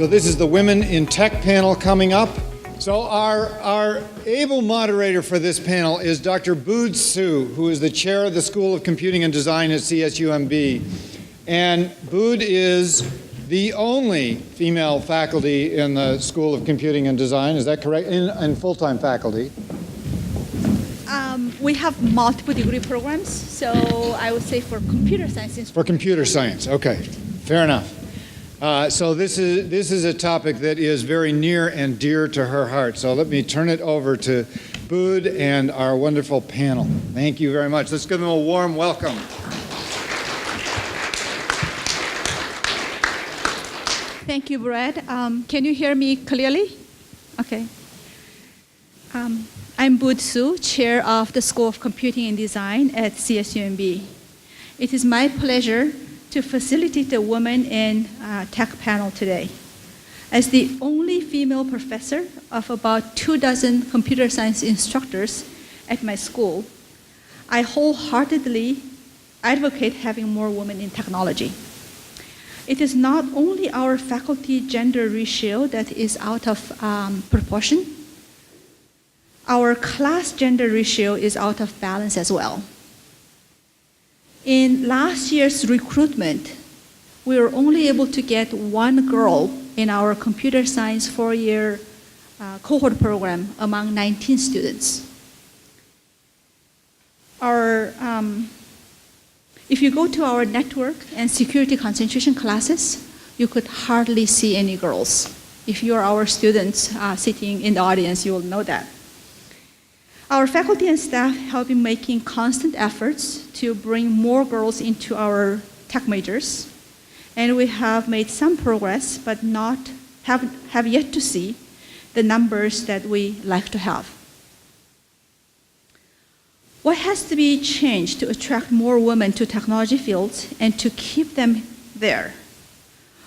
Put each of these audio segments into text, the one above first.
So this is the Women in Tech panel coming up. So our able moderator for this panel is Dr. Bood Su, who is the chair of the School of Computing and Design at CSUMB. And Bood is the only female faculty in the School of Computing and Design. Is that correct? In full-time faculty. We have multiple degree programs, so I would say for computer science. For computer science, okay, fair enough. So this is a topic that is very near and dear to her heart. So let me turn it over to Bood and our wonderful panel. Thank you very much. Let's give them a warm welcome. Thank you, Brad. Can you hear me clearly? Okay. I'm Bood Su, chair of the School of Computing and Design at CSUMB. It is my pleasure to facilitate the Women in Tech panel today. As the only female professor of about 24 computer science instructors at my school, I wholeheartedly advocate having more women in technology. It is not only our faculty gender ratio that is out of proportion, our class gender ratio is out of balance as well. In last year's recruitment, we were only able to get one girl in our computer science four-year cohort program among 19 students. If you go to our network and security concentration classes, you could hardly see any girls. If you are our students sitting in the audience, you will know that. Our faculty and staff have been making constant efforts to bring more girls into our tech majors, and we have made some progress, but have yet to see the numbers that we like to have. What has to be changed to attract more women to technology fields and to keep them there?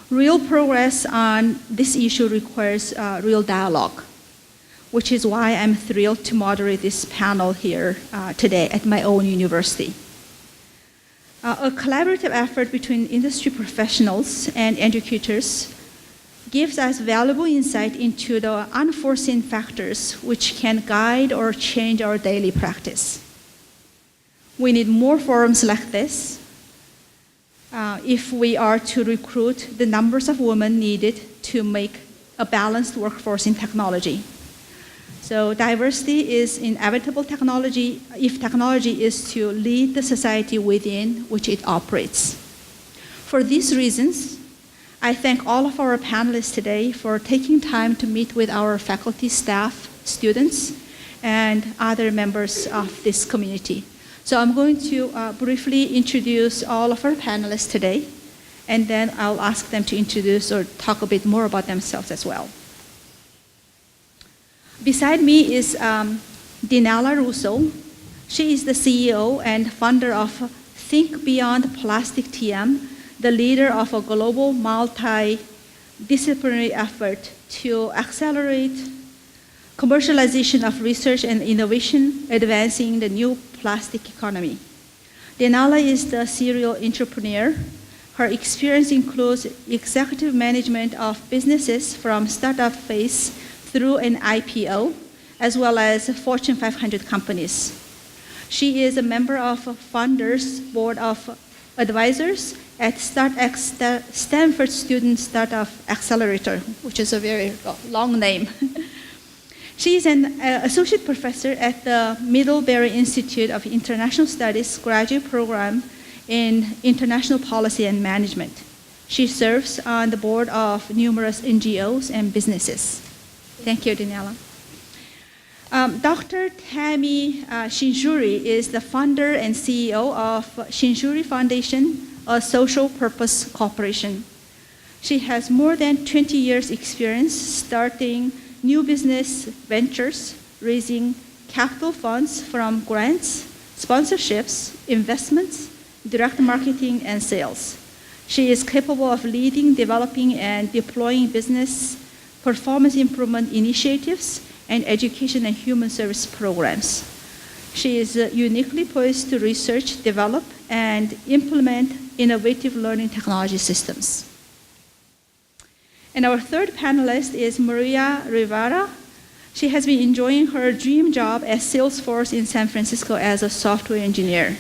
Real progress on this issue requires real dialogue, which is why I'm thrilled to moderate this panel here today at my own university. A collaborative effort between industry professionals and educators gives us valuable insight into the unforeseen factors which can guide or change our daily practice. We need more forums like this if we are to recruit the numbers of women needed to make a balanced workforce in technology. So diversity is inevitable technology if technology is to lead the society within which it operates. For these reasons, I thank all of our panelists today for taking time to meet with our faculty, staff, students, and other members of this community. So I'm going to briefly introduce all of our panelists today, and then I'll ask them to introduce or talk a bit more about themselves as well. Beside me is Dinala Russo. She is the CEO and founder of Think Beyond Plastic TM, the leader of a global multidisciplinary effort to accelerate commercialization of research and innovation, advancing the new plastic economy. Dinala is the serial entrepreneur. Her experience includes executive management of businesses from startup phase through an IPO, as well as Fortune 500 companies. She is a member of Founders Board of Advisors at StartX, Stanford Student Startup Accelerator, which is a very long name. She is an associate professor at the Middlebury Institute of International Studies graduate program in International Policy and Management. She serves on the board of numerous NGOs and businesses. Thank you, Dinala. Dr. Tammy Shinjuri is the founder and CEO of Shinjuri Foundation, a social purpose corporation. She has more than 20 years experience starting new business ventures, raising capital funds from grants, sponsorships, investments, direct marketing, and sales. She is capable of leading, developing, and deploying business performance improvement initiatives, and education and human service programs. She is uniquely poised to research, develop, and implement innovative learning technology systems. And our third panelist is Maria Rivera. She has been enjoying her dream job at Salesforce in San Francisco as a software engineer.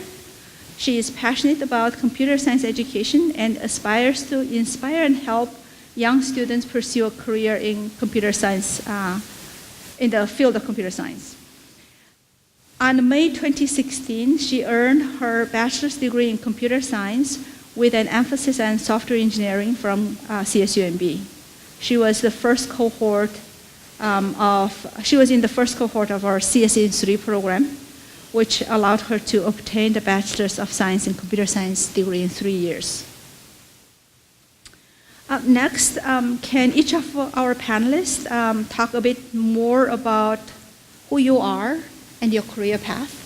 She is passionate about computer science education and aspires to inspire and help young students pursue a career in computer science, in the field of computer science. On May 2016, she earned her bachelor's degree in computer science with an emphasis on software engineering from CSUMB. She was in the first cohort of our CSE3 program, which allowed her to obtain the Bachelor's of Science in Computer Science degree in 3 years. Next, can each of our panelists talk a bit more about who you are and your career path?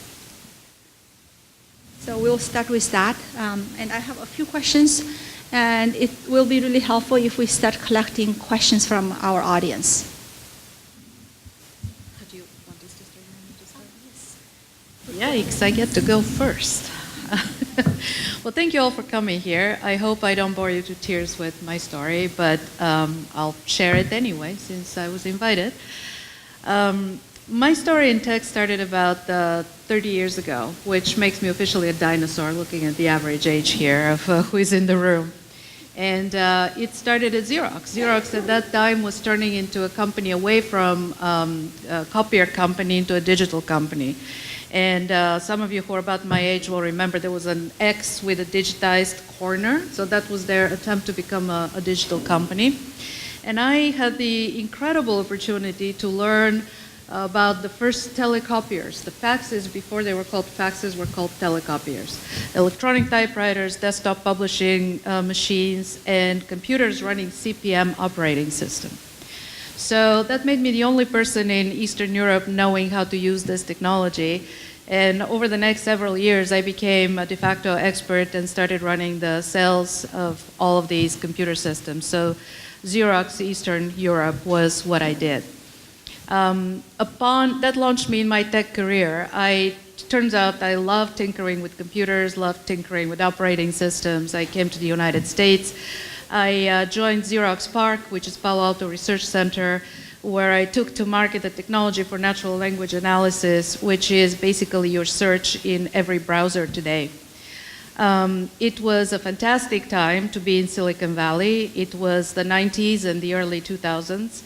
So we'll start with that. And I have a few questions, and it will be really helpful if we start collecting questions from our audience. Yikes, I get to go first. Well, thank you all for coming here. I hope I don't bore you to tears with my story, but I'll share it anyway since I was invited. My story in tech started about 30 years ago, which makes me officially a dinosaur looking at the average age here of who is in the room. And it started at Xerox. Xerox at that time was turning into a company away from a copier company into a digital company. And some of you who are about my age will remember there was an X with a digitized corner. So that was their attempt to become a digital company. And I had the incredible opportunity to learn about the first telecopiers. The faxes, before they were called faxes, were called telecopiers. Electronic typewriters, desktop publishing machines, and computers running CP/M operating system. So that made me the only person in Eastern Europe knowing how to use this technology. And over the next several years, I became a de facto expert and started running the sales of all of these computer systems. So Xerox Eastern Europe was what I did. That launched me in my tech career. Turns out I love tinkering with computers, love tinkering with operating systems. I came to the United States. I joined Xerox PARC, which is Palo Alto Research Center, where I took to market the technology for natural language analysis, which is basically your search in every browser today. It was a fantastic time to be in Silicon Valley. It was the 90s and the early 2000s.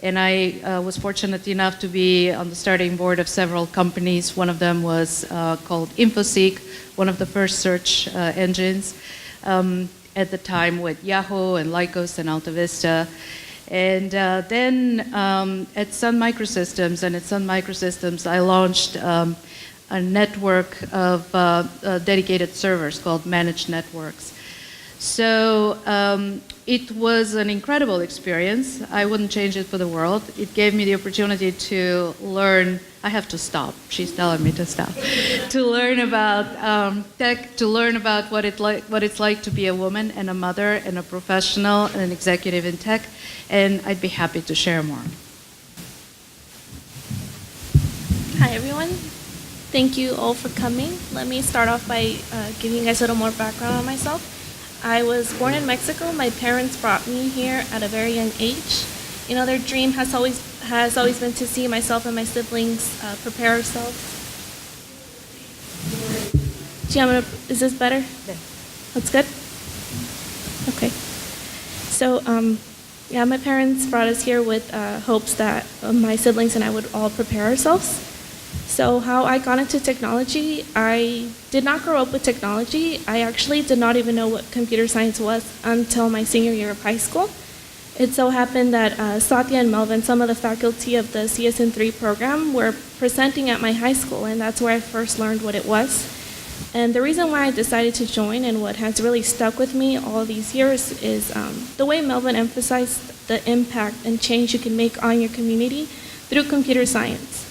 And I was fortunate enough to be on the starting board of several companies. One of them was called InfoSeek, one of the first search engines at the time with Yahoo and Lycos and Alta Vista. And then at Sun Microsystems, I launched a network of dedicated servers called Managed Networks. So it was an incredible experience. I wouldn't change it for the world. It gave me the opportunity to learn. I have to stop. She's telling me to stop. To learn about tech, to learn about what it's like to be a woman and a mother and a professional and an executive in tech. And I'd be happy to share more. Hi, everyone. Thank you all for coming. Let me start off by giving you guys a little more background on myself. I was born in Mexico. My parents brought me here at a very young age. You know, their dream has always been to see myself and my siblings prepare ourselves. Is this better? Yeah. That's good? Okay. So, yeah, my parents brought us here with hopes that my siblings and I would all prepare ourselves. So how I got into technology, I did not grow up with technology. I actually did not even know what computer science was until my senior year of high school. It so happened that Satya and Melvin, some of the faculty of the CSN3 program, were presenting at my high school, and that's where I first learned what it was. And the reason why I decided to join and what has really stuck with me all these years is the way Melvin emphasized the impact and change you can make on your community through computer science.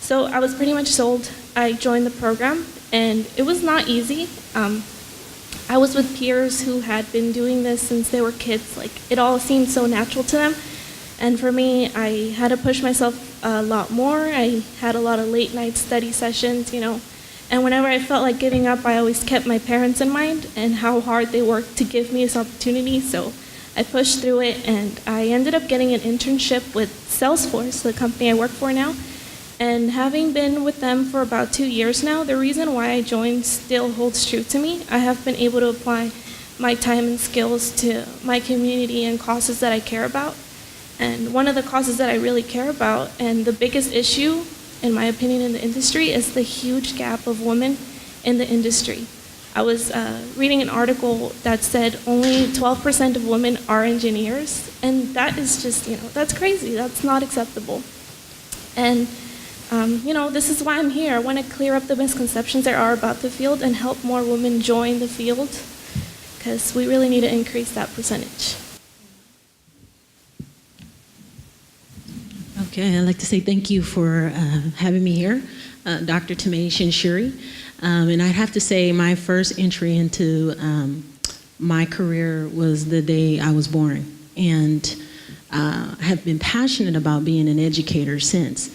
So I was pretty much sold. I joined the program, and it was not easy. I was with peers who had been doing this since they were kids. Like, it all seemed so natural to them. And for me, I had to push myself a lot more. I had a lot of late night study sessions, you know. And whenever I felt like giving up, I always kept my parents in mind and how hard they worked to give me this opportunity. So I pushed through it, and I ended up getting an internship with Salesforce, the company I work for now. And having been with them for about 2 years now, the reason why I joined still holds true to me. I have been able to apply my time and skills to my community and causes that I care about. And one of the causes that I really care about, and the biggest issue, in my opinion, in the industry, is the huge gap of women in the industry. I was reading an article that said only 12% of women are engineers, and that is just, that's crazy. That's not acceptable. And, this is why I'm here. I want to clear up the misconceptions there are about the field and help more women join the field, because we really need to increase that percentage. Okay, I'd like to say thank you for having me here, Dr. Tamay Shinshiri. And I'd have to say my first entry into my career was the day I was born. And I have been passionate about being an educator since.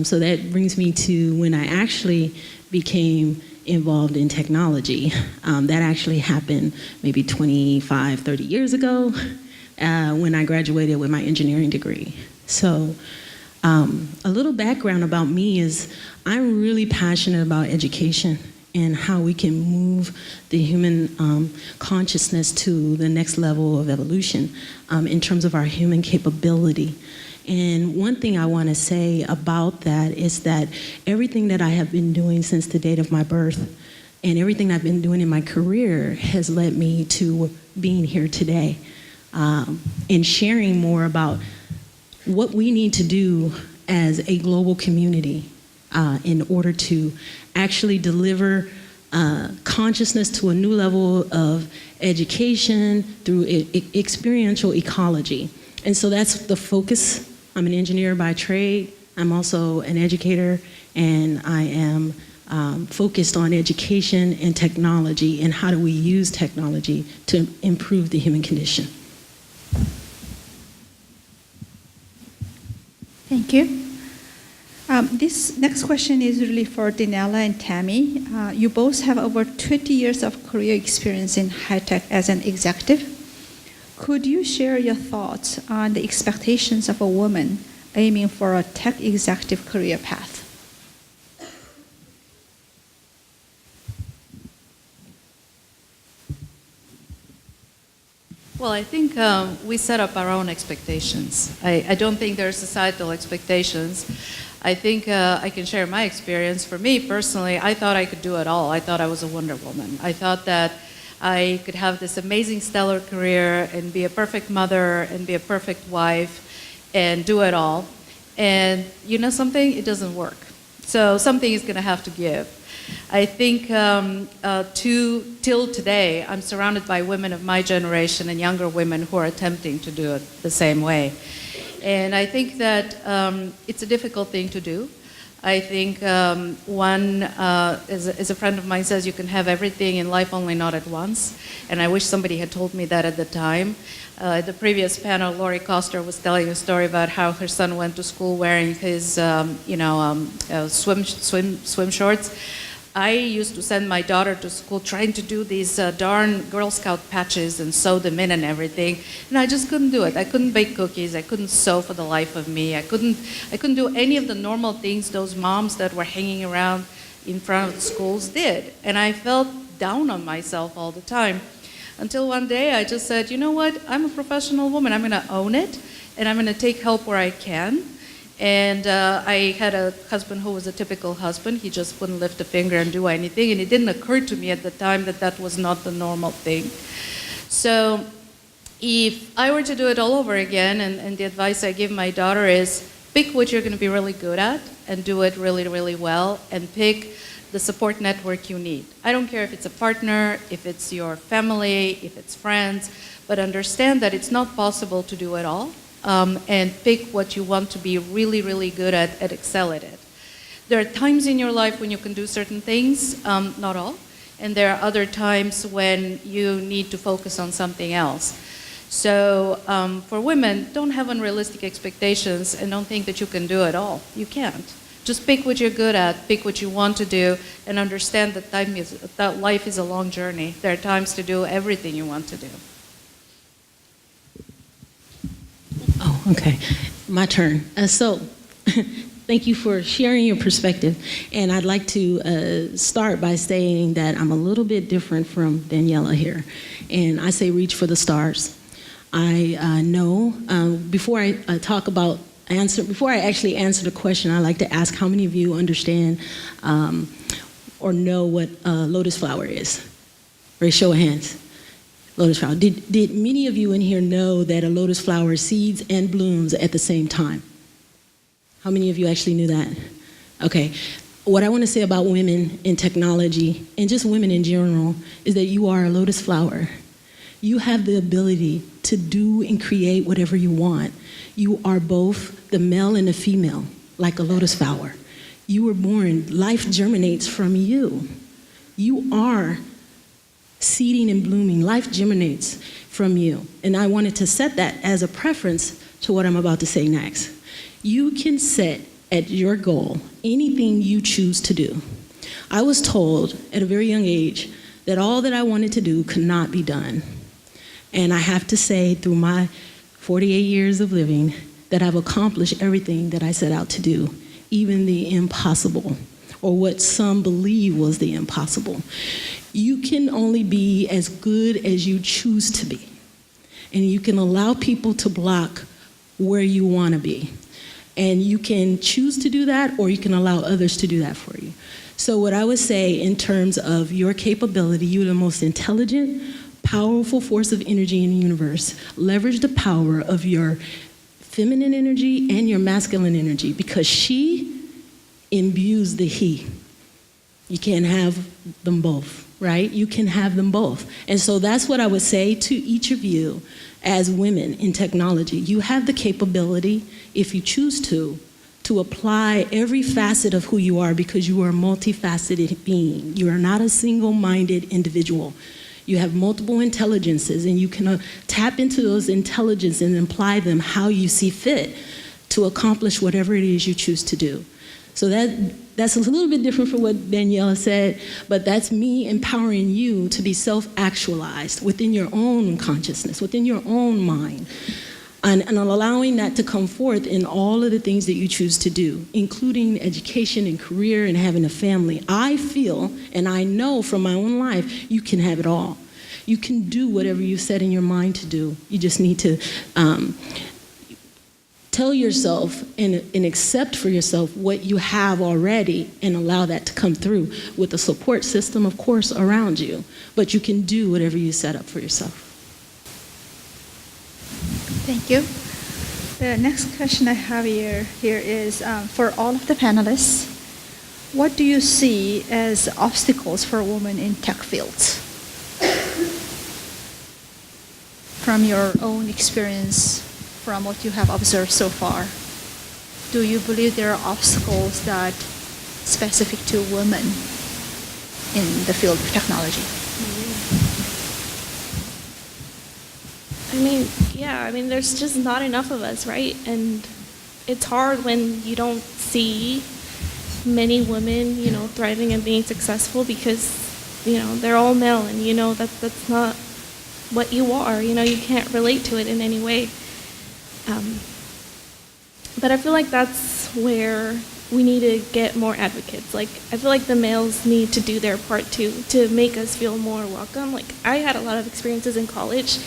So that brings me to when I actually became involved in technology. That actually happened maybe 25, 30 years ago when I graduated with my engineering degree. So a little background about me is I'm really passionate about education and how we can move the human consciousness to the next level of evolution in terms of our human capability. And one thing I want to say about that is that everything that I have been doing since the date of my birth and everything I've been doing in my career has led me to being here today and sharing more about what we need to do as a global community in order to actually deliver consciousness to a new level of education through experiential ecology. And so that's the focus. I'm an engineer by trade. I'm also an educator, and I am focused on education and technology and how do we use technology to improve the human condition. Thank you. This next question is really for Dinella and Tammy. You both have over 20 years of career experience in high tech as an executive. Could you share your thoughts on the expectations of a woman aiming for a tech executive career path? Well, I think we set up our own expectations. I don't think there are societal expectations. I think I can share my experience. For me personally, I thought I could do it all. I thought I was a Wonder Woman. I thought that I could have this amazing stellar career and be a perfect mother and be a perfect wife and do it all. And you know something? It doesn't work. So something is going to have to give. I think till today, I'm surrounded by women of my generation and younger women who are attempting to do it the same way. And I think that it's a difficult thing to do. I think as a friend of mine says, you can have everything in life, only not at once. And I wish somebody had told me that at the time. The previous panel, Lori Koster was telling a story about how her son went to school wearing his, swim shorts. I used to send my daughter to school trying to do these darn Girl Scout patches and sew them in and everything, and I just couldn't do it. I couldn't bake cookies. I couldn't sew for the life of me. I couldn't do any of the normal things those moms that were hanging around in front of the schools did, and I felt down on myself all the time. Until one day I just said, you know what? I'm a professional woman. I'm going to own it, and I'm going to take help where I can. And I had a husband who was a typical husband. He just wouldn't lift a finger and do anything. And it didn't occur to me at the time that that was not the normal thing. So if I were to do it all over again, and the advice I give my daughter is pick what you're going to be really good at and do it really, really well, and pick the support network you need. I don't care if it's a partner, if it's your family, if it's friends, but understand that it's not possible to do it all. And pick what you want to be really, really good at and excel at it. There are times in your life when you can do certain things, not all, and there are other times when you need to focus on something else. So for women, don't have unrealistic expectations and don't think that you can do it all. You can't. Just pick what you're good at, pick what you want to do, and understand that life is a long journey. There are times to do everything you want to do. Okay, my turn. So, thank you for sharing your perspective. And I'd like to start by saying that I'm a little bit different from Daniela here. And I say reach for the stars. I know, before I before I actually answer the question, I'd like to ask how many of you understand or know what a lotus flower is? Raise show of hands. Lotus flower. Did many of you in here know that a lotus flower seeds and blooms at the same time? How many of you actually knew that? Okay. What I want to say about women in technology, and just women in general, is that you are a lotus flower. You have the ability to do and create whatever you want. You are both the male and the female, like a lotus flower. You were born, life germinates from you. You are seeding and blooming. Life germinates from you. And I wanted to set that as a preference to what I'm about to say next. You can set at your goal anything you choose to do. I was told at a very young age that all that I wanted to do could not be done. And I have to say, through my 48 years of living, that I've accomplished everything that I set out to do, even the impossible, or what some believe was the impossible. You can only be as good as you choose to be. And you can allow people to block where you want to be. And you can choose to do that, or you can allow others to do that for you. So what I would say in terms of your capability, you're the most intelligent, powerful force of energy in the universe. Leverage the power of your feminine energy and your masculine energy, because she imbues the he. You can't have them both, right? You can have them both. And so that's what I would say to each of you as women in technology. You have the capability, if you choose to apply every facet of who you are, because you are a multifaceted being. You are not a single-minded individual. You have multiple intelligences, and you can tap into those intelligences and apply them how you see fit to accomplish whatever it is you choose to do. So that's a little bit different from what Daniela said, but that's me empowering you to be self-actualized within your own consciousness, within your own mind, and allowing that to come forth in all of the things that you choose to do, including education and career and having a family. I feel, and I know from my own life, you can have it all. You can do whatever you set in your mind to do. You just need to tell yourself and accept for yourself what you have already and allow that to come through with a support system, of course, around you. But you can do whatever you set up for yourself. Thank you. The next question I have here is for all of the panelists, what do you see as obstacles for women in tech fields? From your own experience, from what you have observed so far, do you believe there are obstacles that specific to women in the field of technology? I mean, there's just not enough of us, right? And it's hard when you don't see many women, thriving and being successful, because, they're all male, and that's not what you are. You can't relate to it in any way. But I feel like that's where we need to get more advocates. Like, I feel like the males need to do their part too, to make us feel more welcome. Like, I had a lot of experiences in college.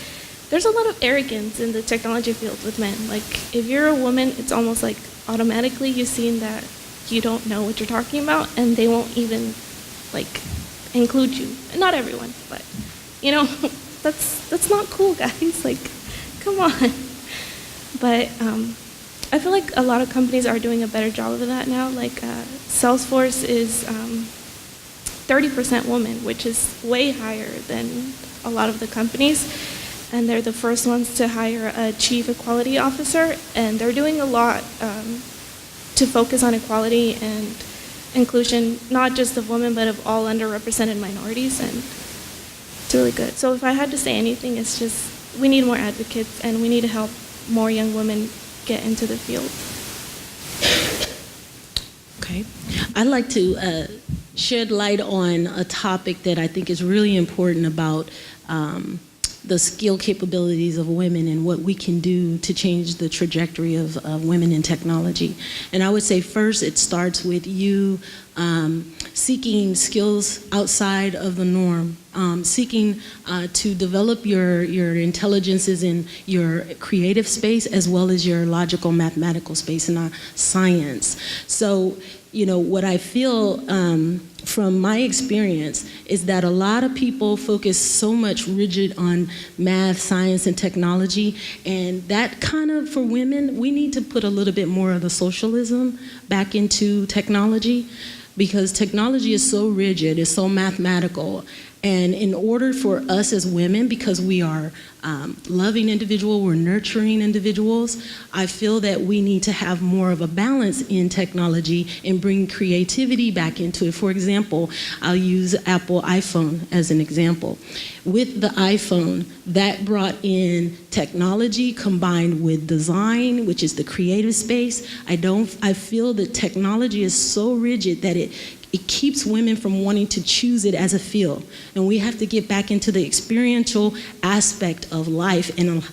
There's a lot of arrogance in the technology field with men. Like, if you're a woman, it's almost like automatically you seem that you don't know what you're talking about, and they won't even, include you. Not everyone, but, that's not cool, guys. Like, come on. But I feel like a lot of companies are doing a better job of that now. Like, Salesforce is 30% women, which is way higher than a lot of the companies. And they're the first ones to hire a chief equality officer, and they're doing a lot to focus on equality and inclusion, not just of women, but of all underrepresented minorities, and it's really good. So if I had to say anything, it's just we need more advocates, and we need to help more young women get into the field. Okay. I'd like to shed light on a topic that I think is really important about the skill capabilities of women and what we can do to change the trajectory of women in technology. And I would say first it starts with you seeking skills outside of the norm, seeking to develop your intelligences in your creative space as well as your logical mathematical space in science. So, you know, what I feel from my experience is that a lot of people focus so much rigid on math, science, and technology, and that kind of, for women, we need to put a little bit more of the socialism back into technology, because technology is so rigid, it's so mathematical. And in order for us as women, because we are loving individuals, we're nurturing individuals, I feel that we need to have more of a balance in technology and bring creativity back into it. For example, I'll use Apple iPhone as an example. With the iPhone, that brought in technology combined with design, which is the creative space. I feel that technology is so rigid that it keeps women from wanting to choose it as a field. And we have to get back into the experiential aspect of life and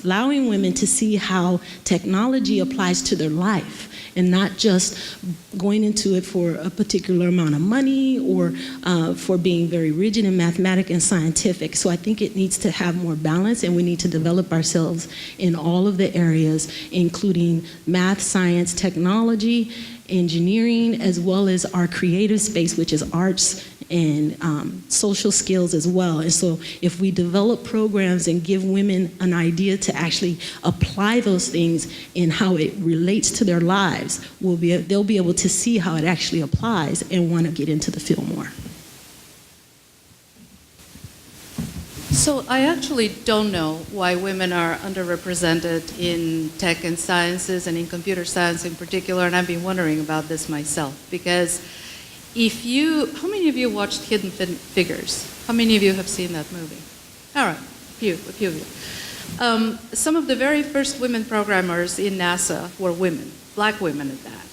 allowing women to see how technology applies to their life and not just going into it for a particular amount of money or for being very rigid and mathematical and scientific. So I think it needs to have more balance, and we need to develop ourselves in all of the areas, including math, science, technology, engineering, as well as our creative space, which is arts and social skills as well. And so if we develop programs and give women an idea to actually apply those things in how it relates to their lives, they'll be able to see how it actually applies and want to get into the field more. So I actually don't know why women are underrepresented in tech and sciences and in computer science in particular, and I've been wondering about this myself, because how many of you watched Hidden Figures? How many of you have seen that movie? All right, a few of you. Some of the very first women programmers in NASA were women, black women at that.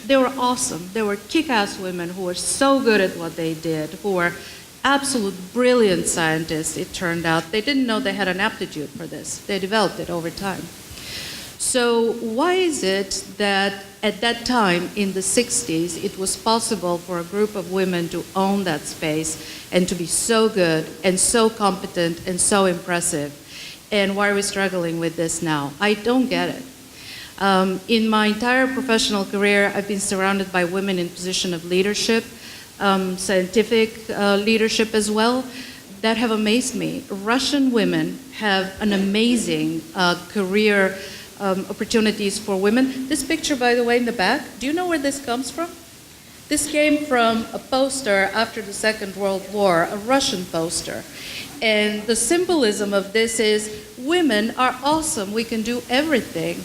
They were awesome. They were kick-ass women who were so good at what they did, who were absolute brilliant scientists, it turned out. They didn't know they had an aptitude for this. They developed it over time. So why is it that at that time in the 60s, it was possible for a group of women to own that space and to be so good and so competent and so impressive? And why are we struggling with this now? I don't get it. In my entire professional career, I've been surrounded by women in position of leadership, scientific leadership as well, that have amazed me. Russian women have an amazing career opportunities for women. This picture, by the way, in the back, do you know where this comes from? This came from a poster after the Second World War, a Russian poster. And the symbolism of this is, women are awesome, we can do everything.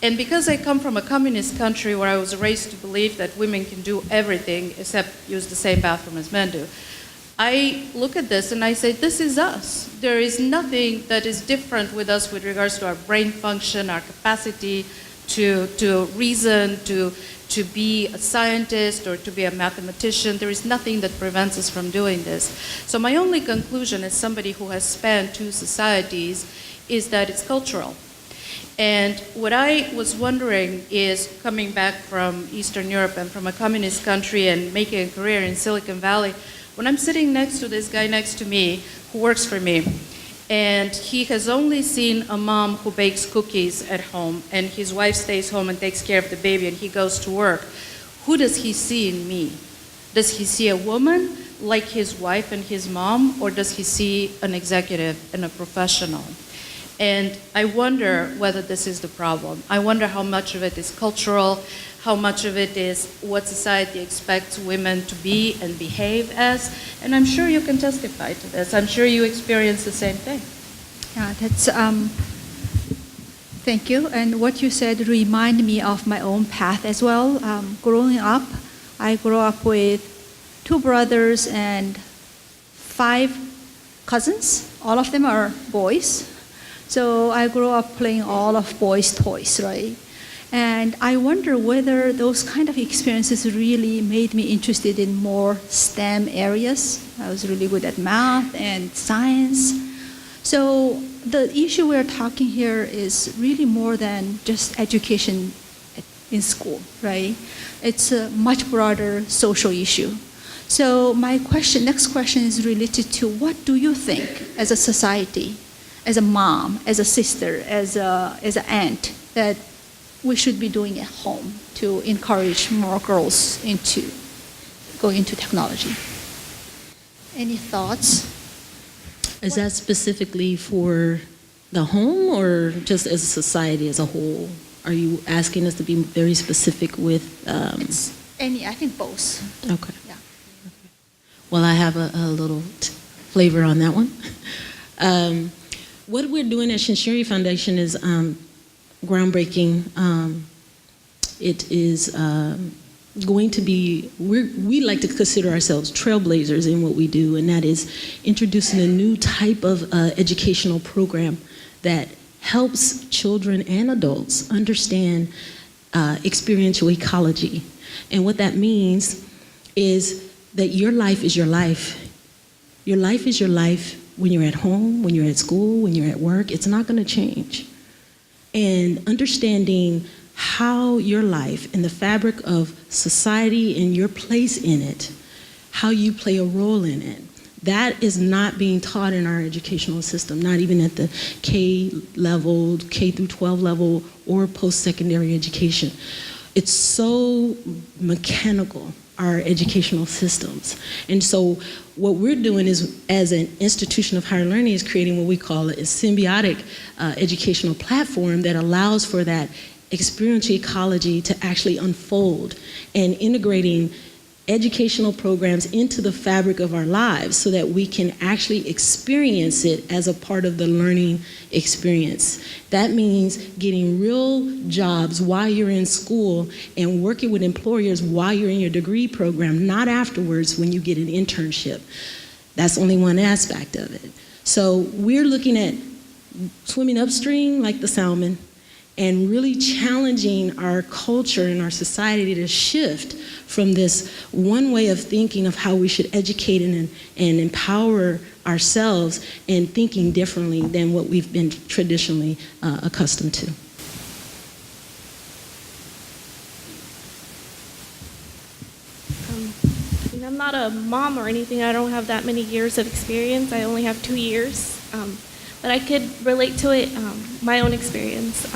And because I come from a communist country where I was raised to believe that women can do everything except use the same bathroom as men do, I look at this and I say, this is us. There is nothing that is different with us with regards to our brain function, our capacity to reason, to be a scientist or to be a mathematician. There is nothing that prevents us from doing this. So my only conclusion as somebody who has spanned two societies is that it's cultural. And what I was wondering is, coming back from Eastern Europe and from a communist country and making a career in Silicon Valley, when I'm sitting next to this guy next to me who works for me, and he has only seen a mom who bakes cookies at home, and his wife stays home and takes care of the baby, and he goes to work, who does he see in me? Does he see a woman like his wife and his mom, or does he see an executive and a professional? And I wonder whether this is the problem. I wonder how much of it is cultural, how much of it is what society expects women to be and behave as. And I'm sure you can testify to this. I'm sure you experience the same thing. Yeah, thank you. And what you said reminded me of my own path as well. Growing up, I grew up with 2 brothers and 5 cousins. All of them are boys. So I grew up playing all of boys' toys, right? And I wonder whether those kind of experiences really made me interested in more STEM areas. I was really good at math and science. So the issue we're talking here is really more than just education in school, right? It's a much broader social issue. So my next question is related to what do you think as a society, as a mom, as a sister, as an aunt, that we should be doing at home to encourage more girls into going into technology? Any thoughts? Is that specifically for the home or just as a society as a whole? Are you asking us to be very specific with? I think both. Okay. Yeah. Well, I have a little flavor on that one. What we're doing at Shinshiri Foundation is groundbreaking. It is going to be, we like to consider ourselves trailblazers in what we do, and that is introducing a new type of educational program that helps children and adults understand experiential ecology. And what that means is that your life is your life. Your life is your life when you're at home, when you're at school, when you're at work. It's not going to change. And understanding how your life and the fabric of society and your place in it, how you play a role in it, that is not being taught in our educational system, not even at the K level, K through 12 level, or post-secondary education. It's so mechanical, our educational systems. And so what we're doing is, as an institution of higher learning, is creating what we call a symbiotic educational platform that allows for that experiential ecology to actually unfold, and integrating educational programs into the fabric of our lives so that we can actually experience it as a part of the learning experience. That means getting real jobs while you're in school and working with employers while you're in your degree program, not afterwards when you get an internship. That's only one aspect of it. So we're looking at swimming upstream like the salmon and really challenging our culture and our society to shift from this one way of thinking of how we should educate and empower ourselves, and thinking differently than what we've been traditionally accustomed to. I'm not a mom or anything. I don't have that many years of experience. I only have 2 years. But I could relate to it, my own experience.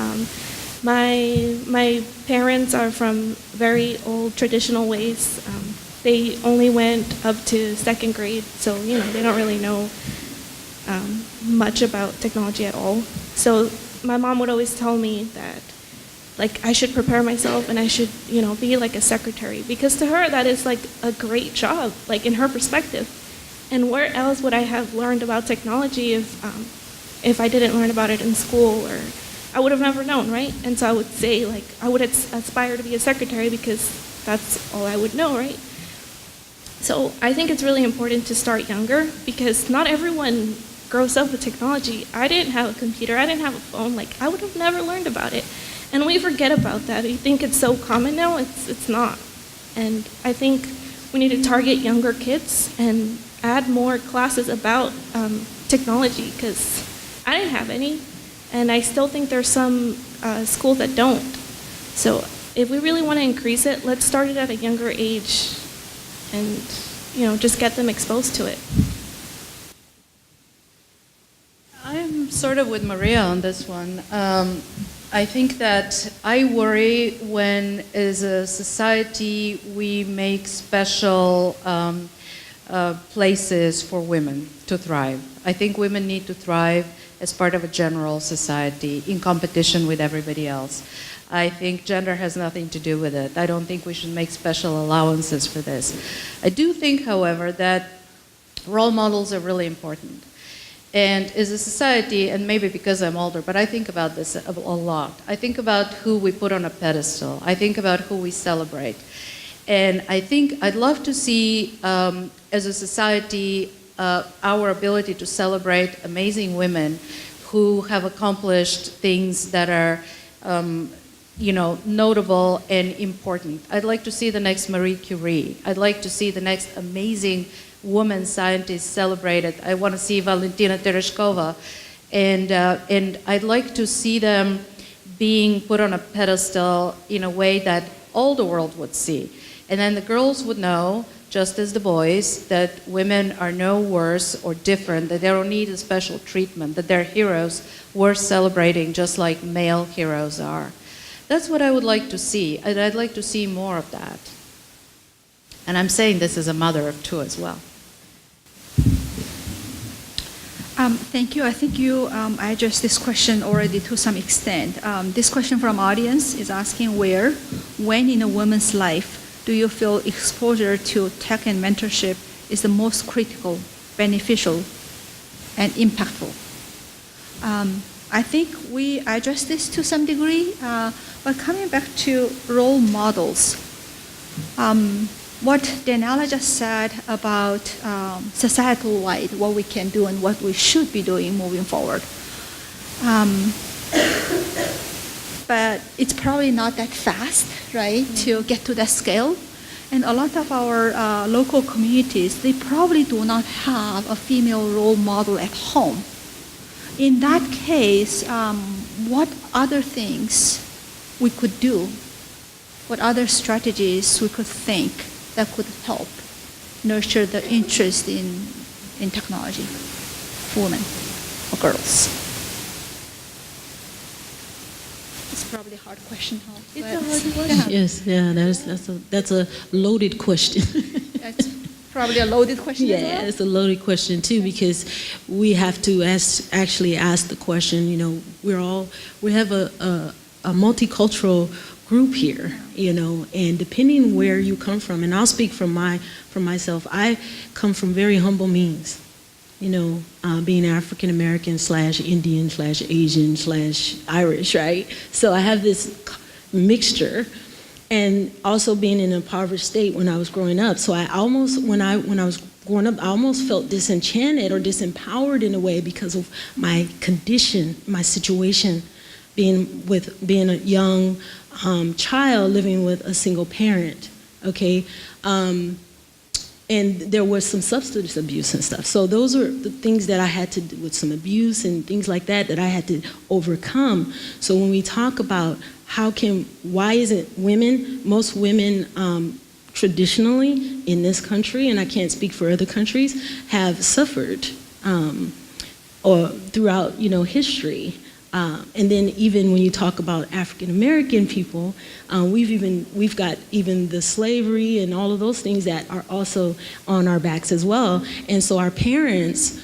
My parents are from very old traditional ways. They only went up to 2nd grade, so they don't really know much about technology at all. So my mom would always tell me that, I should prepare myself and I should, be like a secretary, because to her that is like a great job, in her perspective. And where else would I have learned about technology if I didn't learn about it in school, or I would have never known, right? And so I would say, I would aspire to be a secretary because that's all I would know, right? So I think it's really important to start younger, because not everyone grows up with technology. I didn't have a computer, I didn't have a phone, I would have never learned about it. And we forget about that. We think it's so common now, it's not. And I think we need to target younger kids and add more classes about technology, because I didn't have any, and I still think there's some schools that don't. So if we really want to increase it, let's start it at a younger age and just get them exposed to it. I'm sort of with Maria on this one. I think that I worry when, as a society, we make special places for women to thrive. I think women need to thrive as part of a general society in competition with everybody else. I think gender has nothing to do with it. I don't think we should make special allowances for this. I do think, however, that role models are really important. And as a society, and maybe because I'm older, but I think about this a lot. I think about who we put on a pedestal. I think about who we celebrate. And I think I'd love to see, as a society, our ability to celebrate amazing women who have accomplished things that are, notable and important. I'd like to see the next Marie Curie. I'd like to see the next amazing woman scientist celebrated. I want to see Valentina Tereshkova And I'd like to see them being put on a pedestal in a way that all the world would see. And then the girls would know, just as the boys, that women are no worse or different, that they don't need a special treatment, that they're heroes worth celebrating just like male heroes are. That's what I would like to see, and I'd like to see more of that. And I'm saying this as a mother of two as well. Thank you. I think you addressed this question already to some extent. This question from audience is asking when in a woman's life do you feel exposure to tech and mentorship is the most critical, beneficial, and impactful? I think we addressed this to some degree, but coming back to role models, what Daniela just said about societal-wide, what we can do and what we should be doing moving forward. But it's probably not that fast, right, to get to that scale. And a lot of our local communities, they probably do not have a female role model at home. In that case, what other things we could do, what other strategies we could think that could help nurture the interest in technology for women or girls? It's probably a hard question, huh? It's a hard question. Yes, yeah, that's a loaded question. That's probably a loaded question as well. Yeah, it's a loaded question too, because we have to actually ask the question. You know, we have a multicultural group here, you know, and depending where you come from, and I'll speak from myself. I come from very humble means, you know, being African American / Indian / Asian / Irish, right? So I have this mixture, and also being in an impoverished state when I was growing up. So I almost, when I was growing up, I almost felt disenchanted or disempowered in a way because of my condition, my situation, being a young child living with a single parent, okay? And there was some substance abuse and stuff. So those are the things that I had to do with some abuse and things like that I had to overcome. So when we talk about why isn't most women traditionally in this country, and I can't speak for other countries, have suffered or throughout, you know, history. And then even when you talk about African American people, we've got even the slavery and all of those things that are also on our backs as well. And so our parents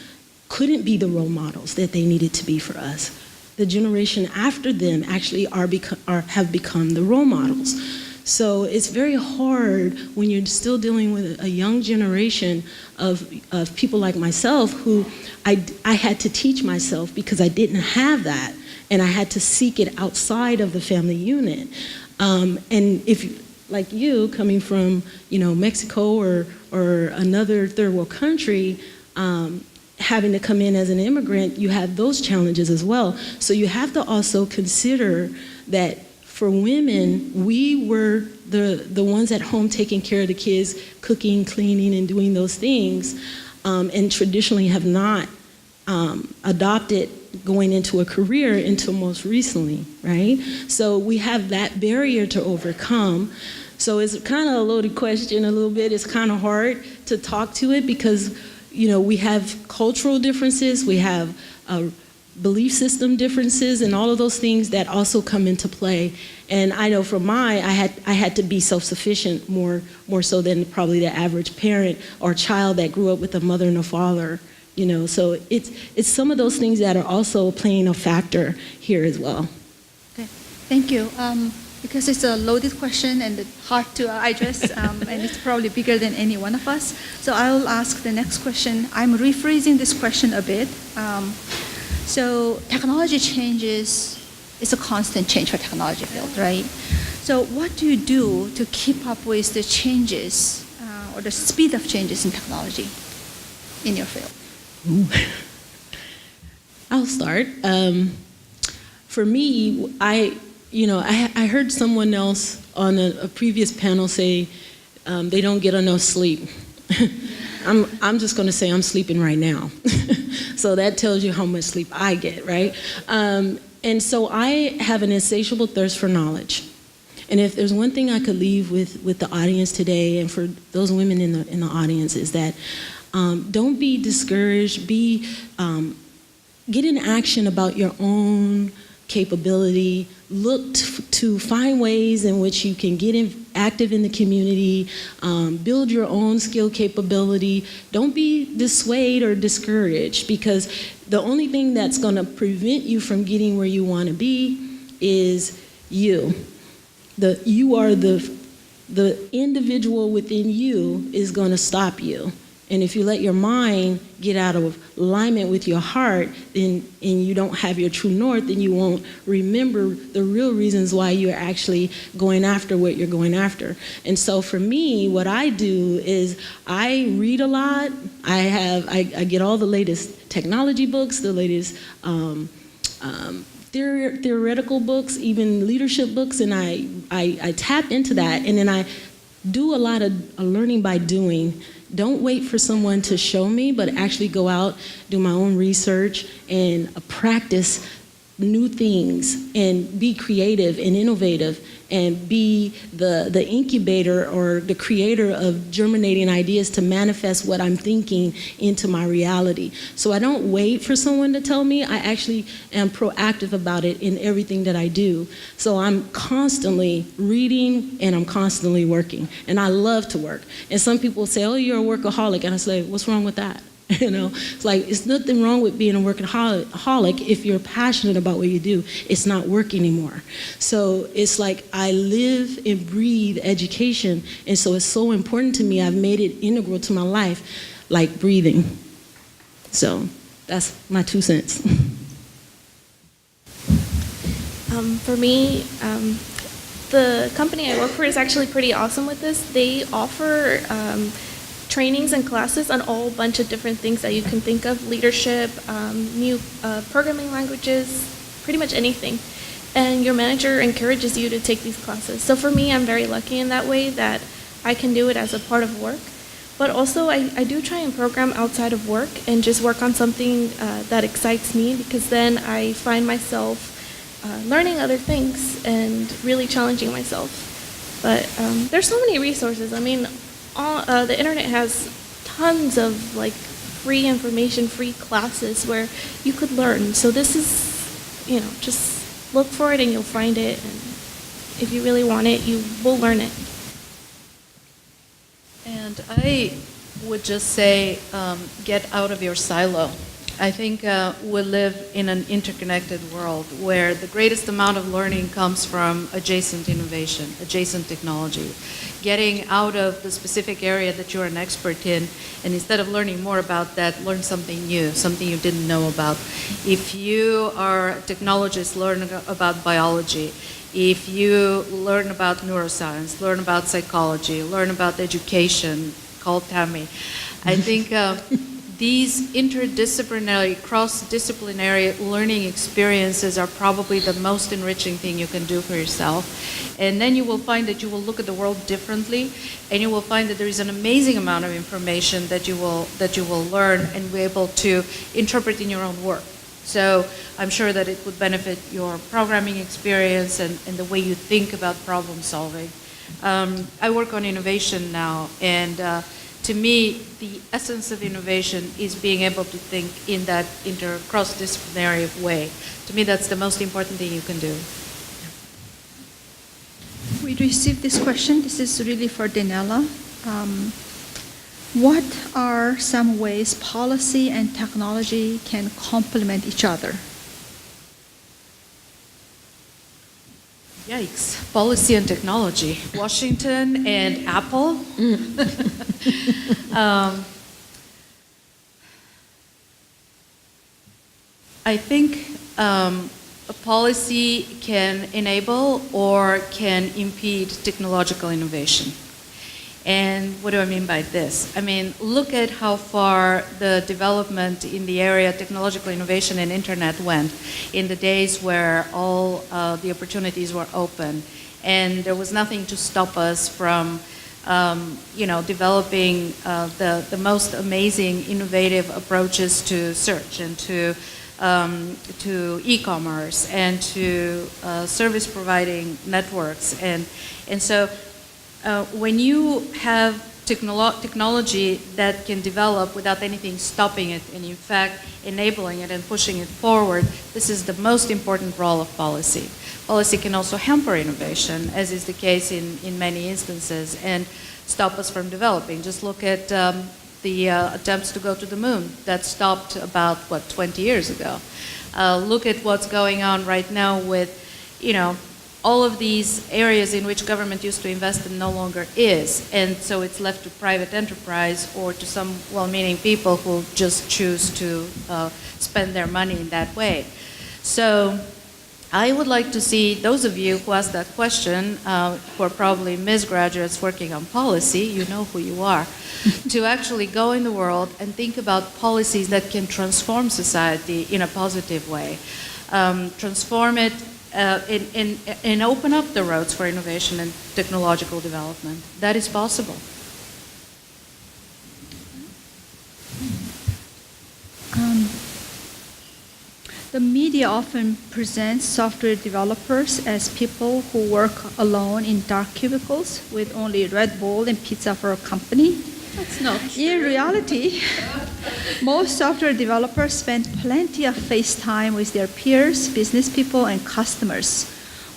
couldn't be the role models that they needed to be for us. The generation after them actually have become the role models. So it's very hard when you're still dealing with a young generation of people like myself who I had to teach myself because I didn't have that. And I had to seek it outside of the family unit. And if, like you, coming from, you know, Mexico or another third world country, having to come in as an immigrant, you have those challenges as well. So you have to also consider that for women, we were the ones at home taking care of the kids, cooking, cleaning, and doing those things, and traditionally have not adopted going into a career until most recently, right? So we have that barrier to overcome. So it's kind of a loaded question a little bit. It's kind of hard to talk to it because, you know, we have cultural differences, we have belief system differences, and all of those things that also come into play. And I know for I had to be self-sufficient more so than probably the average parent or child that grew up with a mother and a father. You know, so it's some of those things that are also playing a factor here as well. Okay, thank you. Because it's a loaded question and hard to address, and it's probably bigger than any one of us. So I'll ask the next question. I'm rephrasing this question a bit. So technology changes. It's a constant change for technology field, right? So what do you do to keep up with the changes or the speed of changes in technology in your field? Ooh. I'll start. For me, I heard someone else on a previous panel say they don't get enough sleep. I'm just going to say I'm sleeping right now. So that tells you how much sleep I get, right? And so I have an insatiable thirst for knowledge. And if there's one thing I could leave with the audience today, and for those women in the audience, is that don't be discouraged. Get in action about your own capability. Look to find ways in which you can get active in the community, build your own skill capability. Don't be dissuaded or discouraged, because the only thing that's going to prevent you from getting where you want to be is you. You are the individual within you is going to stop you. And if you let your mind get out of alignment with your heart, and you don't have your true north, then you won't remember the real reasons why you're actually going after what you're going after. And so for me, what I do is I read a lot. I get all the latest technology books, the latest theoretical books, even leadership books, and I tap into that, and then I do a lot of learning by doing. Don't wait for someone to show me, but actually go out, do my own research, and practice new things, and be creative and innovative, and be the incubator or the creator of germinating ideas to manifest what I'm thinking into my reality. So I don't wait for someone to tell me. I actually am proactive about it in everything that I do. So I'm constantly reading and I'm constantly working. And I love to work. And some people say, oh, you're a workaholic. And I say, what's wrong with that? You know, it's like, it's nothing wrong with being a workaholic if you're passionate about what you do. It's not work anymore. So it's like I live and breathe education, and so it's so important to me. I've made it integral to my life, like breathing. So that's my 2 cents. For me, the company I work for is actually pretty awesome with this. They offer trainings and classes on a whole bunch of different things that you can think of: leadership, new programming languages, pretty much anything. And your manager encourages you to take these classes. So for me, I'm very lucky in that way that I can do it as a part of work. But also, I do try and program outside of work and just work on something that excites me, because then I find myself learning other things and really challenging myself. But there's so many resources. I mean, the internet has tons of like free information, free classes where you could learn. So this is, just look for it and you'll find it. And if you really want it, you will learn it. And I would just say, get out of your silo. I think we live in an interconnected world where the greatest amount of learning comes from adjacent innovation, adjacent technology. Getting out of the specific area that you're an expert in, and instead of learning more about that, learn something new, something you didn't know about. If you are a technologist, learn about biology. If you learn about neuroscience, learn about psychology, learn about education, call Tammy. I think these interdisciplinary, cross-disciplinary learning experiences are probably the most enriching thing you can do for yourself. And then you will find that you will look at the world differently, and you will find that there is an amazing amount of information that you will learn and be able to interpret in your own work. So I'm sure that it would benefit your programming experience and the way you think about problem solving. I work on innovation now, and to me, the essence of innovation is being able to think in that cross-disciplinary way. To me, that's the most important thing you can do. We received this question. This is really for Daniela. What are some ways policy and technology can complement each other? Yikes. Policy and technology. Washington and Apple. I think a policy can enable or can impede technological innovation. And what do I mean by this? I mean, look at how far the development in the area of technological innovation and internet went in the days where all the opportunities were open. And there was nothing to stop us from developing the most amazing, innovative approaches to search and to e-commerce and to service providing networks. And so when you have technology that can develop without anything stopping it, and in fact enabling it and pushing it forward, this is the most important role of policy. Policy can also hamper innovation, as is the case in many instances, and stop us from developing. Just look at the attempts to go to the moon. That stopped about, 20 years ago. Look at what's going on right now with, all of these areas in which government used to invest and no longer is. And so it's left to private enterprise or to some well-meaning people who just choose to spend their money in that way. So I would like to see those of you who asked that question, who are probably Ms. graduates working on policy, you know who you are, to actually go in the world and think about policies that can transform society in a positive way. Transform it and open up the roads for innovation and technological development. That is possible. The media often presents software developers as people who work alone in dark cubicles with only Red Bull and pizza for a company. That's not true. In reality, most software developers spend plenty of face time with their peers, business people, and customers.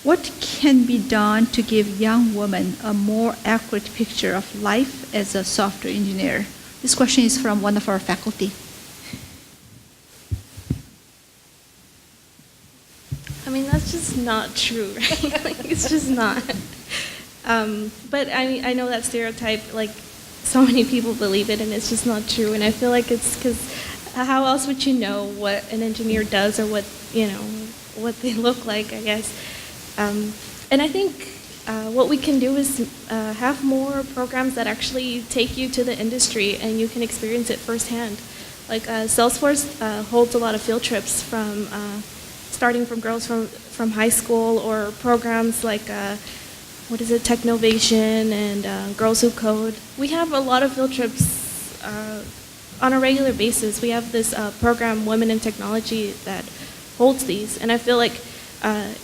What can be done to give young women a more accurate picture of life as a software engineer? This question is from one of our faculty. I mean, that's just not true, right? Like, it's just not. But I know that stereotype, like, so many people believe it, and it's just not true. And I feel like it's because how else would you know what an engineer does or what they look like, I guess. And I think what we can do is have more programs that actually take you to the industry and you can experience it firsthand. Like Salesforce holds a lot of field trips from starting from girls from high school, or programs like Technovation and Girls Who Code. We have a lot of field trips on a regular basis. We have this program, Women in Technology, that holds these. And I feel like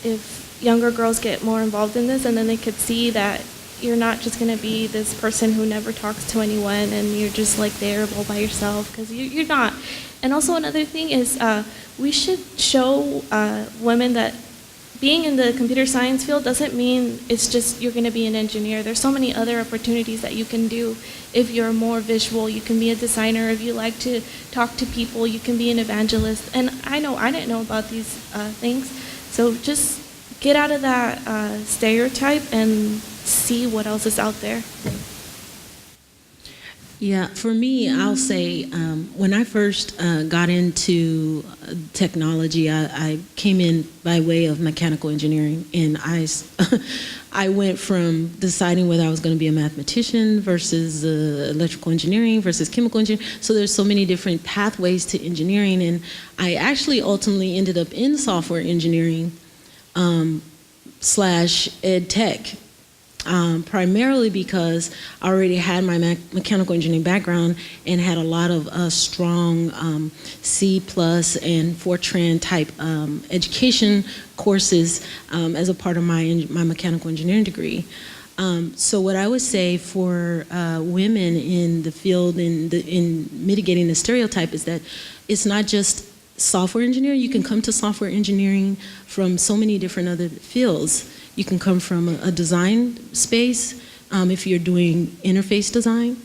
if younger girls get more involved in this, and then they could see that you're not just going to be this person who never talks to anyone and you're just like there all by yourself, because you're not. And also another thing is we should show women that being in the computer science field doesn't mean it's just you're going to be an engineer. There's so many other opportunities that you can do if you're more visual. You can be a designer. If you like to talk to people, you can be an evangelist. And I know I didn't know about these things. So just get out of that stereotype and see what else is out there. Yeah, for me, I'll say when I first got into technology, I came in by way of mechanical engineering, and I went from deciding whether I was going to be a mathematician versus electrical engineering versus chemical engineering. So there's so many different pathways to engineering, and I actually ultimately ended up in software engineering / ed tech. Primarily because I already had my mechanical engineering background and had a lot of strong C+ and Fortran type education courses as a part of my mechanical engineering degree. So what I would say for women in the field in mitigating the stereotype is that it's not just software engineering. You can come to software engineering from so many different other fields. You can come from a design space if you're doing interface design,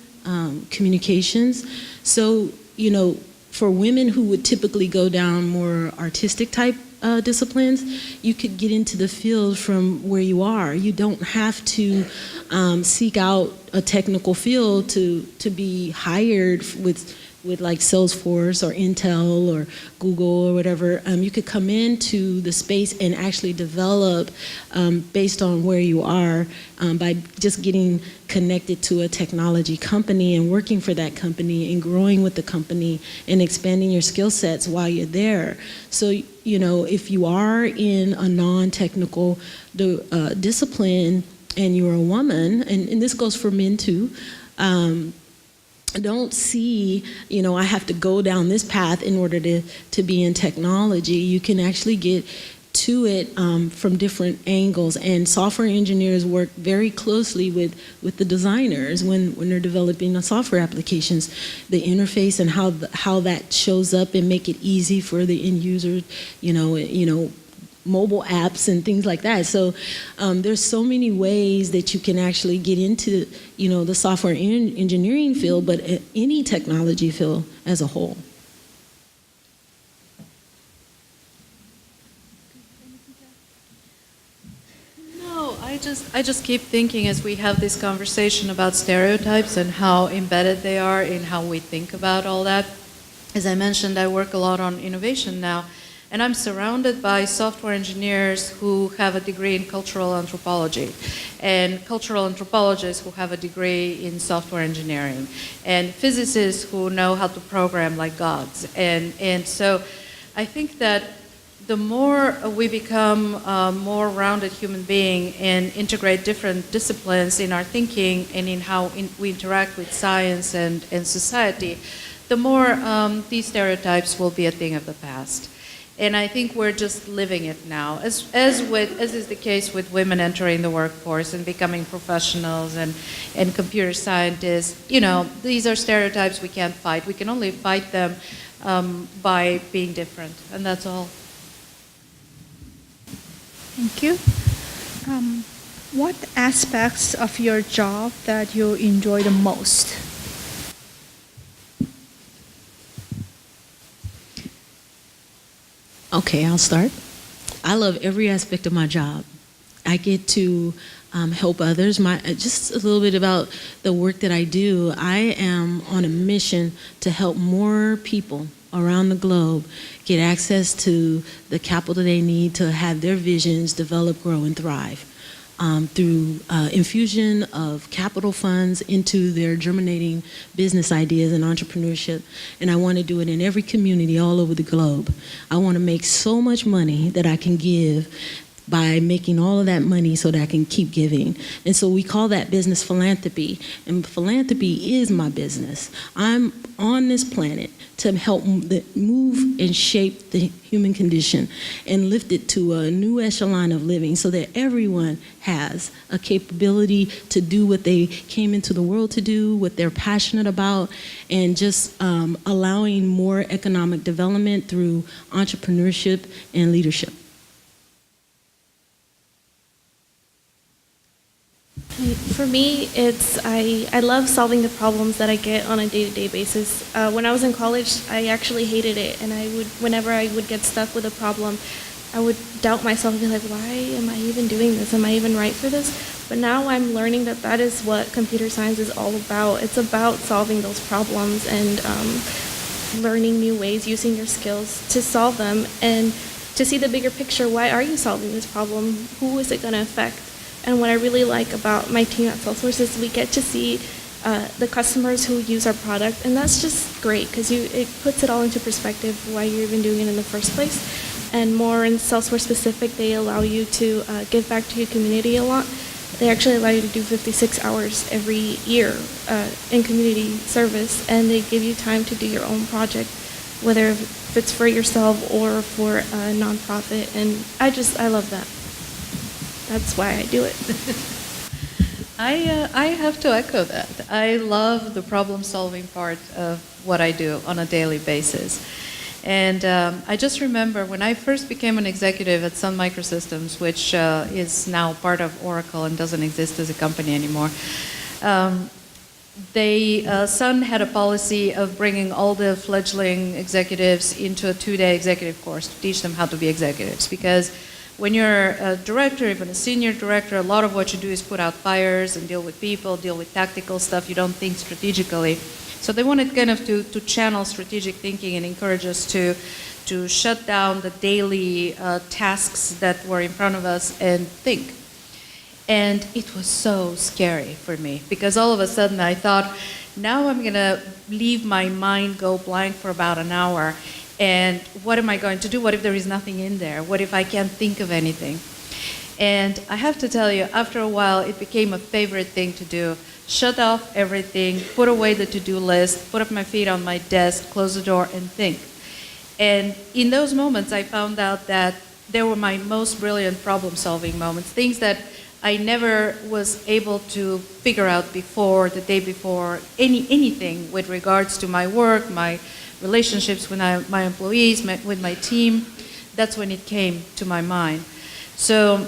communications. So, for women who would typically go down more artistic type disciplines, you could get into the field from where you are. You don't have to seek out a technical field to be hired with like Salesforce or Intel or Google or whatever. You could come into the space and actually develop based on where you are by just getting connected to a technology company and working for that company and growing with the company and expanding your skill sets while you're there. So, if you are in a non-technical discipline, and you're a woman, and this goes for men too, don't see, I have to go down this path in order to be in technology. You can actually get to it from different angles, and software engineers work very closely with the designers when they're developing the software applications, the interface and how that shows up, and make it easy for the end user, mobile apps and things like that. So there's so many ways that you can actually get into, the software engineering field, but any technology field as a whole. No, I just keep thinking as we have this conversation about stereotypes and how embedded they are in how we think about all that. As I mentioned, I work a lot on innovation now. And I'm surrounded by software engineers who have a degree in cultural anthropology, and cultural anthropologists who have a degree in software engineering, and physicists who know how to program like gods. And so I think that the more we become a more rounded human being and integrate different disciplines in our thinking and in how we interact with science and society, the more these stereotypes will be a thing of the past. And I think we're just living it now, as is the case with women entering the workforce and becoming professionals and computer scientists. These are stereotypes we can't fight. We can only fight them by being different, and that's all. Thank you. What aspects of your job that you enjoy the most? Okay, I'll start. I love every aspect of my job. I get to help others. Just a little bit about the work that I do. I am on a mission to help more people around the globe get access to the capital they need to have their visions develop, grow, and thrive. Through infusion of capital funds into their germinating business ideas and entrepreneurship. And I want to do it in every community all over the globe. I want to make so much money that I can give by making all of that money so that I can keep giving. And so we call that business philanthropy. And philanthropy is my business. I'm on this planet to help move and shape the human condition and lift it to a new echelon of living so that everyone has a capability to do what they came into the world to do, what they're passionate about, and just allowing more economic development through entrepreneurship and leadership. For me, I love solving the problems that I get on a day-to-day basis. When I was in college, I actually hated it, and whenever I would get stuck with a problem, I would doubt myself and be like, why am I even doing this? Am I even right for this? But now I'm learning that is what computer science is all about. It's about solving those problems and learning new ways, using your skills to solve them, and to see the bigger picture. Why are you solving this problem? Who is it going to affect? And what I really like about my team at Salesforce is we get to see the customers who use our product, and that's just great because it puts it all into perspective why you're even doing it in the first place. And more in Salesforce specific, they allow you to give back to your community a lot. They actually allow you to do 56 hours every year in community service, and they give you time to do your own project, whether if it's for yourself or for a nonprofit. And I love that. That's why I do it. I have to echo that. I love the problem-solving part of what I do on a daily basis. And I just remember when I first became an executive at Sun Microsystems, which is now part of Oracle and doesn't exist as a company anymore, Sun had a policy of bringing all the fledgling executives into a 2-day executive course to teach them how to be executives. Because when you're a director, even a senior director, a lot of what you do is put out fires and deal with people, deal with tactical stuff. You don't think strategically. So they wanted kind of to channel strategic thinking and encourage us to shut down the daily tasks that were in front of us and think. And it was so scary for me because all of a sudden I thought, now I'm going to leave my mind go blank for about an hour. And what am I going to do? What if there is nothing in there? What if I can't think of anything? And I have to tell you, after a while, it became a favorite thing to do. Shut off everything, put away the to-do list, put up my feet on my desk, close the door, and think. And in those moments, I found out that they were my most brilliant problem-solving moments, things that I never was able to figure out before, the day before, anything with regards to my work, my relationships with my employees, with my team. That's when it came to my mind. So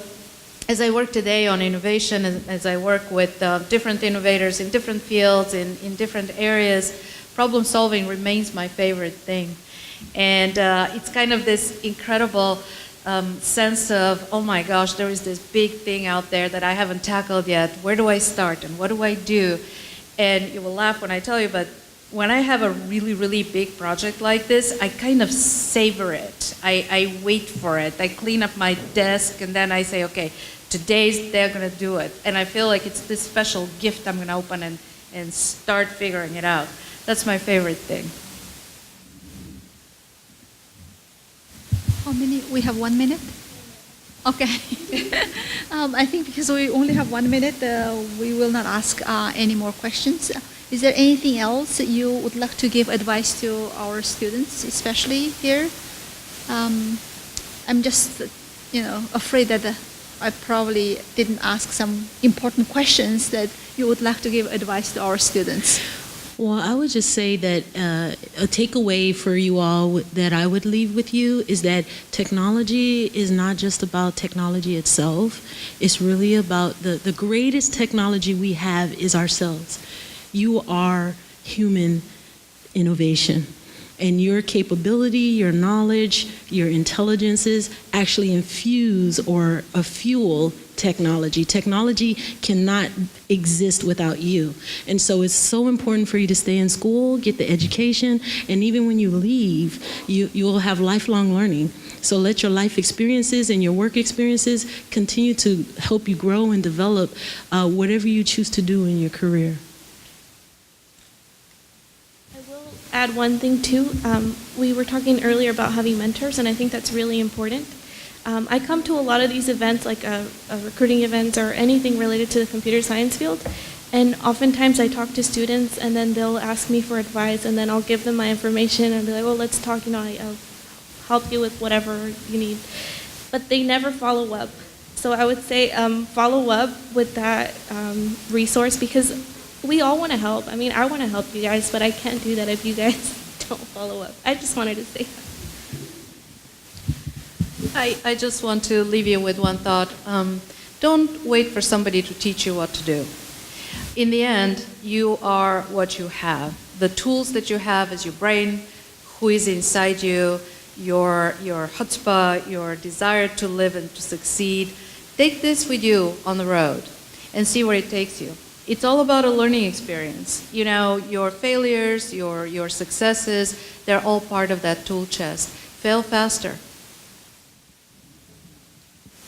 as I work today on innovation, as I work with different innovators in different fields, in different areas, problem solving remains my favorite thing. And it's kind of this incredible sense of, oh my gosh, there is this big thing out there that I haven't tackled yet. Where do I start and what do I do? And you will laugh when I tell you, but when I have a really, really big project like this, I kind of savor it. I wait for it. I clean up my desk and then I say, okay, today's they're gonna do it. And I feel like it's this special gift I'm gonna open and start figuring it out. That's my favorite thing. How many? We have 1 minute? Okay. I think because we only have 1 minute, we will not ask any more questions. Is there anything else you would like to give advice to our students, especially here? I'm just, afraid that I probably didn't ask some important questions that you would like to give advice to our students. Well, I would just say that a takeaway for you all that I would leave with you is that technology is not just about technology itself. It's really about the greatest technology we have is ourselves. You are human innovation. And your capability, your knowledge, your intelligences actually infuse or fuel technology. Technology cannot exist without you. And so it's so important for you to stay in school, get the education, and even when you leave, you will have lifelong learning. So let your life experiences and your work experiences continue to help you grow and develop whatever you choose to do in your career. Add one thing too. We were talking earlier about having mentors, and I think that's really important. I come to a lot of these events, like recruiting events or anything related to the computer science field, and oftentimes I talk to students, and then they'll ask me for advice, and then I'll give them my information and be like, well, let's talk, I'll help you with whatever you need. But they never follow up. So I would say follow up with that resource, because we all want to help. I mean, I want to help you guys, but I can't do that if you guys don't follow up. I just wanted to say that. I just want to leave you with one thought. Don't wait for somebody to teach you what to do. In the end, you are what you have. The tools that you have is your brain, who is inside you, your chutzpah, your desire to live and to succeed. Take this with you on the road and see where it takes you. It's all about a learning experience. Your failures, your successes, they're all part of that tool chest. Fail faster.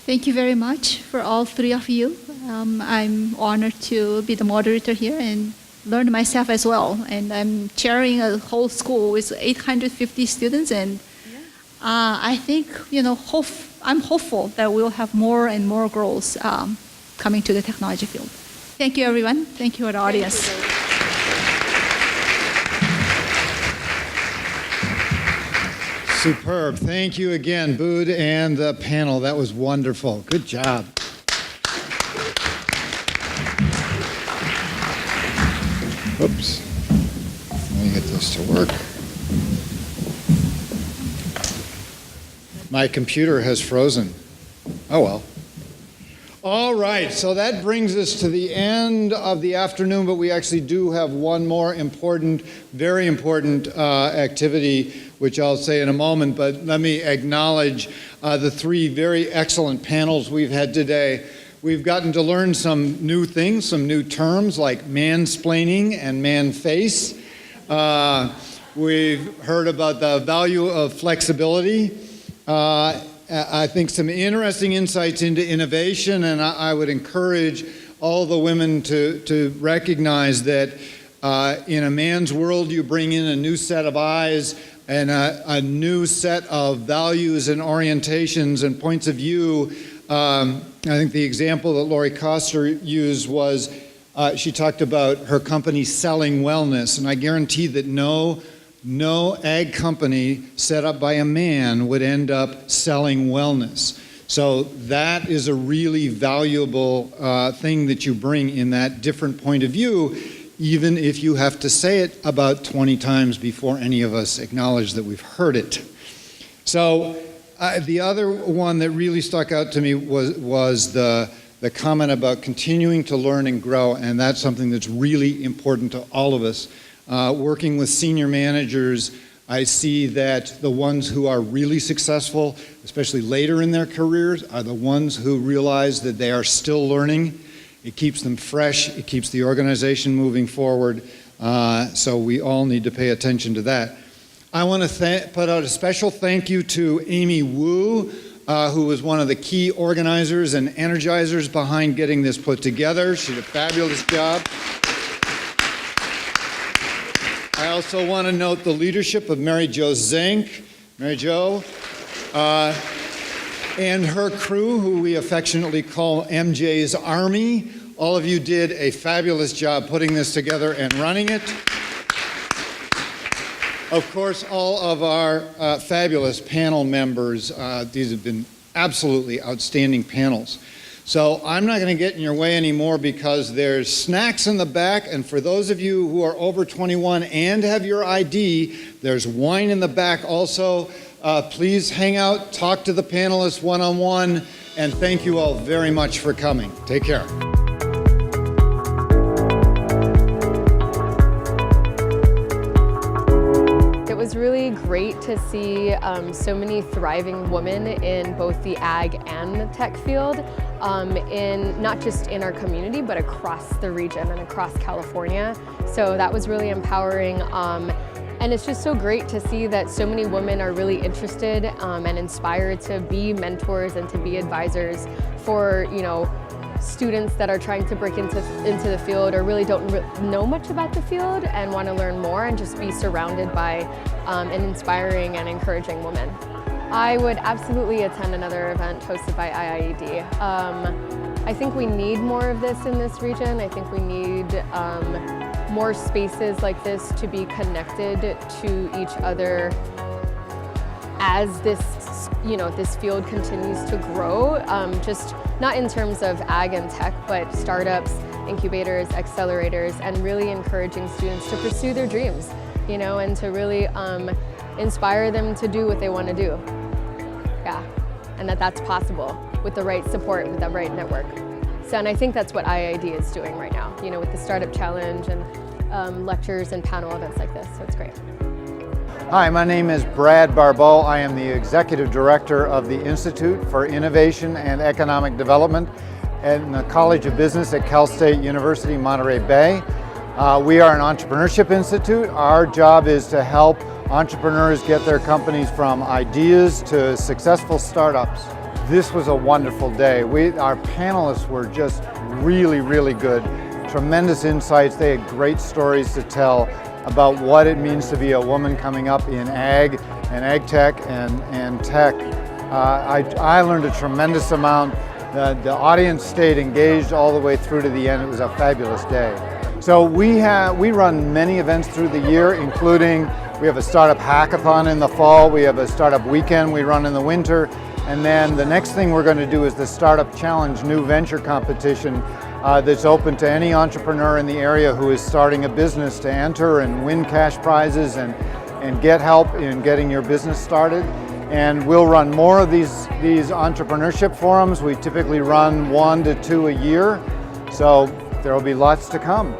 Thank you very much for all three of you. I'm honored to be the moderator here and learn myself as well. And I'm chairing a whole school with 850 students, and I think, I'm hopeful that we'll have more and more girls coming to the technology field. Thank you, everyone. Thank you, our audience. Superb. Thank you again, Bood and the panel. That was wonderful. Good job. Oops. Let me get this to work. My computer has frozen. Oh, well. All right, so that brings us to the end of the afternoon, but we actually do have one more important, very important activity, which I'll say in a moment, but let me acknowledge the three very excellent panels we've had today. We've gotten to learn some new things, some new terms like mansplaining and man-face. We've heard about the value of flexibility. I think some interesting insights into innovation, and I would encourage all the women to recognize that in a man's world, you bring in a new set of eyes and a new set of values and orientations and points of view I think the example that Lori Koster used was she talked about her company selling wellness, and I guarantee that no ag company set up by a man would end up selling wellness. So that is a really valuable thing that you bring in that different point of view, even if you have to say it about 20 times before any of us acknowledge that we've heard it. So the other one that really stuck out to me was the comment about continuing to learn and grow, and that's something that's really important to all of us. Working with senior managers, I see that the ones who are really successful, especially later in their careers, are the ones who realize that they are still learning. It keeps them fresh, it keeps the organization moving forward, so we all need to pay attention to that. I want to put out a special thank you to Amy Wu, who was one of the key organizers and energizers behind getting this put together. She did a fabulous job. I also want to note the leadership of Mary Jo Zink, Mary Jo, and her crew, who we affectionately call MJ's Army. All of you did a fabulous job putting this together and running it. Of course, all of our fabulous panel members, these have been absolutely outstanding panels. So I'm not going to get in your way anymore because there's snacks in the back, and for those of you who are over 21 and have your ID, there's wine in the back also. Please hang out, talk to the panelists one-on-one, and thank you all very much for coming. Take care. It was really great to see so many thriving women in both the ag and the tech field, in not just in our community, but across the region and across California. So that was really empowering. And it's just so great to see that so many women are really interested and inspired to be mentors and to be advisors for, students that are trying to break into the field or really don't know much about the field and want to learn more and just be surrounded by an inspiring and encouraging woman. I would absolutely attend another event hosted by IIED. I think we need more of this in this region. I think we need more spaces like this to be connected to each other as this field continues to grow, just not in terms of ag and tech, but startups, incubators, accelerators, and really encouraging students to pursue their dreams, and to really inspire them to do what they want to do. Yeah, and that's possible with the right support, with the right network. So, and I think that's what IID is doing right now, with the Startup Challenge and lectures and panel events like this, so it's great. Hi, my name is Brad Barbeau. I am the Executive Director of the Institute for Innovation and Economic Development at the College of Business at Cal State University, Monterey Bay. We are an entrepreneurship institute. Our job is to help entrepreneurs get their companies from ideas to successful startups. This was a wonderful day. Our panelists were just really, really good. Tremendous insights. They had great stories to tell about what it means to be a woman coming up in ag and ag tech and tech. I learned a tremendous amount. The audience stayed engaged all the way through to the end. It was a fabulous day. So we run many events through the year, including we have a startup hackathon in the fall, we have a startup weekend we run in the winter, and then the next thing we're going to do is the Startup Challenge New Venture Competition that's open to any entrepreneur in the area who is starting a business to enter and win cash prizes and get help in getting your business started. And we'll run more of these entrepreneurship forums. We typically run 1 to 2 a year, so there will be lots to come.